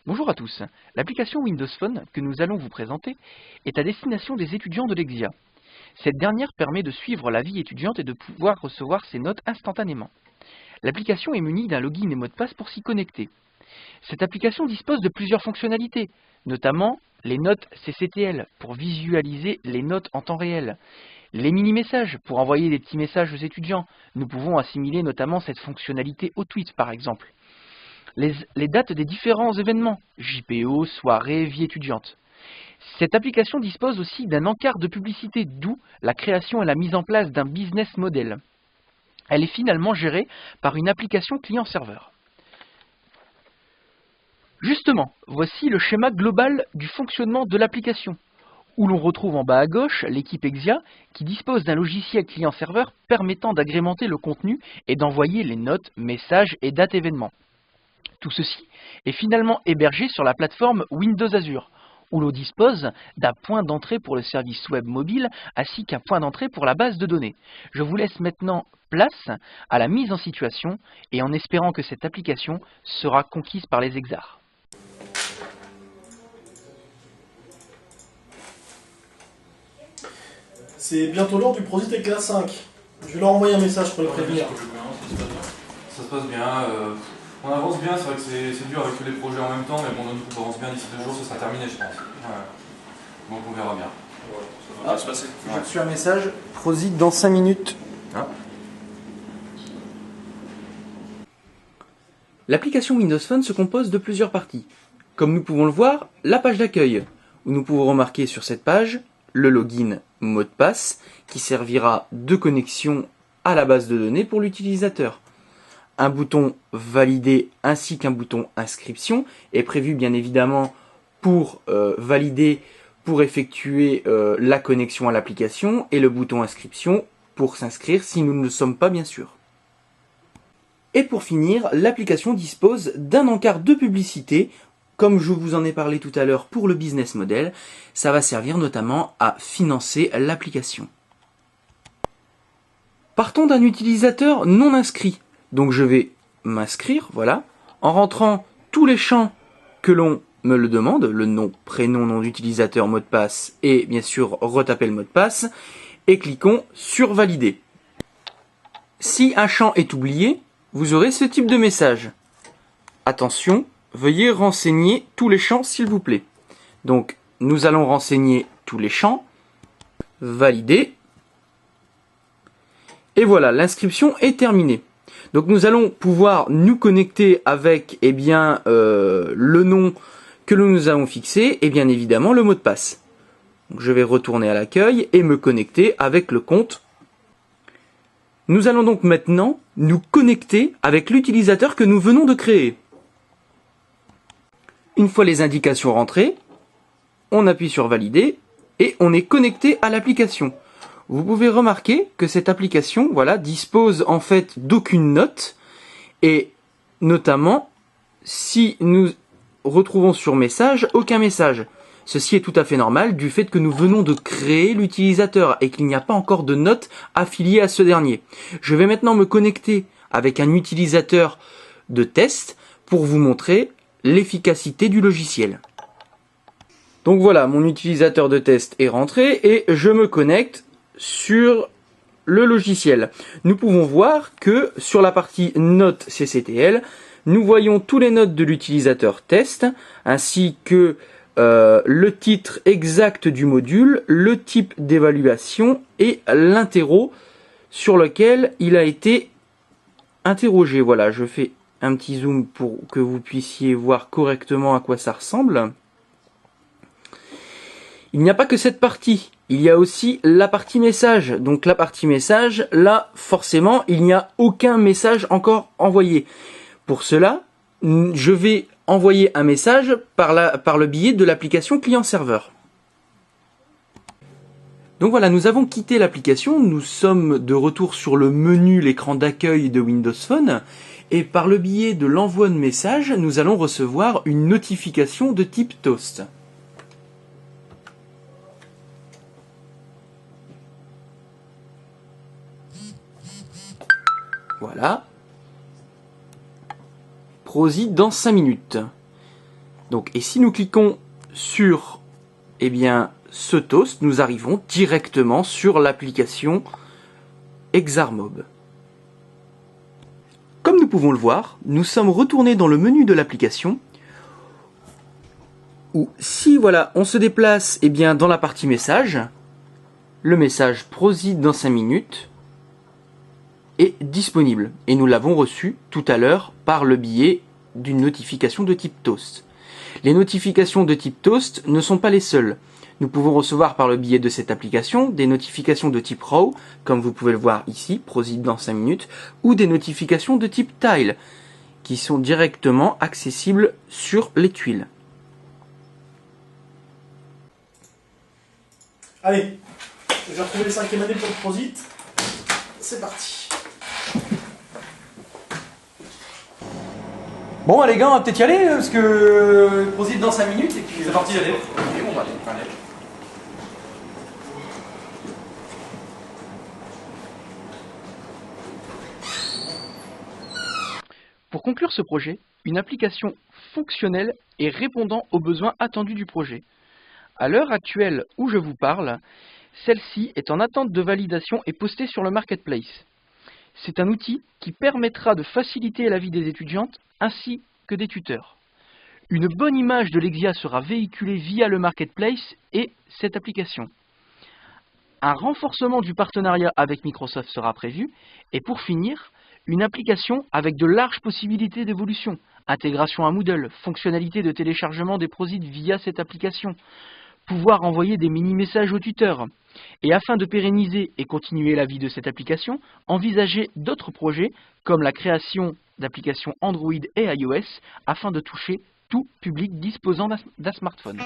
Bonjour à tous. L'application Windows Phone que nous allons vous présenter est à destination des étudiants de l'EXIA. Cette dernière permet de suivre la vie étudiante et de pouvoir recevoir ses notes instantanément. L'application est munie d'un login et mot de passe pour s'y connecter. Cette application dispose de plusieurs fonctionnalités, notamment les notes CCTL pour visualiser les notes en temps réel, les mini-messages pour envoyer des petits messages aux étudiants. Nous pouvons assimiler notamment cette fonctionnalité au tweet par exemple. Les dates des différents événements, JPO, soirée, vie étudiante. Cette application dispose aussi d'un encart de publicité, d'où la création et la mise en place d'un business model. Elle est finalement gérée par une application client-serveur. Justement, voici le schéma global du fonctionnement de l'application, où l'on retrouve en bas à gauche l'équipe EXIA qui dispose d'un logiciel client-serveur permettant d'agrémenter le contenu et d'envoyer les notes, messages et dates événements. Tout ceci est finalement hébergé sur la plateforme Windows Azure, où l'on dispose d'un point d'entrée pour le service web mobile ainsi qu'un point d'entrée pour la base de données. Je vous laisse maintenant place à la mise en situation et en espérant que cette application sera conquise par les exards. C'est bientôt l'heure du Prosit avec la 5. Je vais leur envoyer un message pour les prévenir. Ça se passe bien. On avance bien, c'est vrai que c'est dur avec tous les projets en même temps, mais bon, on avance bien d'ici 2 jours, ça sera terminé, je pense. Ouais. Donc on verra bien. Ça va bien se passer. J'ai reçu un message. Prosit dans 5 minutes. Ah. L'application Windows Phone se compose de plusieurs parties. Comme nous pouvons le voir, la page d'accueil, où nous pouvons remarquer sur cette page le login mot de passe qui servira de connexion à la base de données pour l'utilisateur. Un bouton valider ainsi qu'un bouton inscription est prévu bien évidemment pour valider, pour effectuer la connexion à l'application, et le bouton inscription pour s'inscrire si nous ne le sommes pas bien sûr. Et pour finir, l'application dispose d'un encart de publicité. Comme je vous en ai parlé tout à l'heure pour le business model, ça va servir notamment à financer l'application. Partons d'un utilisateur non inscrit. Donc je vais m'inscrire, voilà, en rentrant tous les champs que l'on me le demande, le nom, prénom, nom d'utilisateur, mot de passe, et bien sûr retaper le mot de passe, et cliquons sur valider. Si un champ est oublié, vous aurez ce type de message. Attention, veuillez renseigner tous les champs s'il vous plaît. Donc nous allons renseigner tous les champs, valider, et voilà, l'inscription est terminée. Donc nous allons pouvoir nous connecter avec le nom que nous avons fixé et bien évidemment le mot de passe. Donc, je vais retourner à l'accueil et me connecter avec le compte. Nous allons donc maintenant nous connecter avec l'utilisateur que nous venons de créer. Une fois les indications rentrées, on appuie sur valider et on est connecté à l'application. Vous pouvez remarquer que cette application, voilà, dispose en fait d'aucune note, et notamment si nous retrouvons sur message, aucun message. Ceci est tout à fait normal du fait que nous venons de créer l'utilisateur et qu'il n'y a pas encore de note affiliée à ce dernier. Je vais maintenant me connecter avec un utilisateur de test pour vous montrer l'efficacité du logiciel. Donc voilà, mon utilisateur de test est rentré et je me connecte sur le logiciel. Nous pouvons voir que sur la partie notes CCTL, nous voyons tous les notes de l'utilisateur test, ainsi que le titre exact du module, le type d'évaluation et l'interro sur lequel il a été interrogé. Voilà, je fais un petit zoom pour que vous puissiez voir correctement à quoi ça ressemble. Il n'y a pas que cette partie, il y a aussi la partie message. Donc la partie message, là, forcément, il n'y a aucun message encore envoyé. Pour cela, je vais envoyer un message par le biais de l'application client-serveur. Donc voilà, nous avons quitté l'application, nous sommes de retour sur le menu, l'écran d'accueil de Windows Phone, et par le biais de l'envoi de message, nous allons recevoir une notification de type Toast. Voilà. Prosit dans 5 minutes. Donc, et si nous cliquons sur eh bien, ce toast, nous arrivons directement sur l'application Exarmob. Comme nous pouvons le voir, nous sommes retournés dans le menu de l'application où si voilà, on se déplace eh bien, dans la partie message, le message Prozid dans 5 minutes est disponible et nous l'avons reçu tout à l'heure par le biais d'une notification de type toast. Les notifications de type toast ne sont pas les seules. Nous pouvons recevoir par le biais de cette application des notifications de type raw, comme vous pouvez le voir ici, Prozid dans 5 minutes, ou des notifications de type tile, qui sont directement accessibles sur les tuiles. Allez, je vais retrouver les 5e années pour le Prosit. C'est parti. Bon, les gars, on va peut-être y aller, parce que Prozid dans 5 minutes, et puis... C'est parti, allez. Ok, bon, allez. Pour conclure ce projet, une application fonctionnelle et répondant aux besoins attendus du projet. À l'heure actuelle où je vous parle, celle-ci est en attente de validation et postée sur le Marketplace. C'est un outil qui permettra de faciliter la vie des étudiantes ainsi que des tuteurs. Une bonne image de l'Exia sera véhiculée via le Marketplace et cette application. Un renforcement du partenariat avec Microsoft sera prévu et pour finir, une application avec de larges possibilités d'évolution, intégration à Moodle, fonctionnalité de téléchargement des Prozid via cette application, pouvoir envoyer des mini-messages aux tuteurs. Et afin de pérenniser et continuer la vie de cette application, envisagez d'autres projets comme la création d'applications Android et iOS afin de toucher tout public disposant d'un smartphone.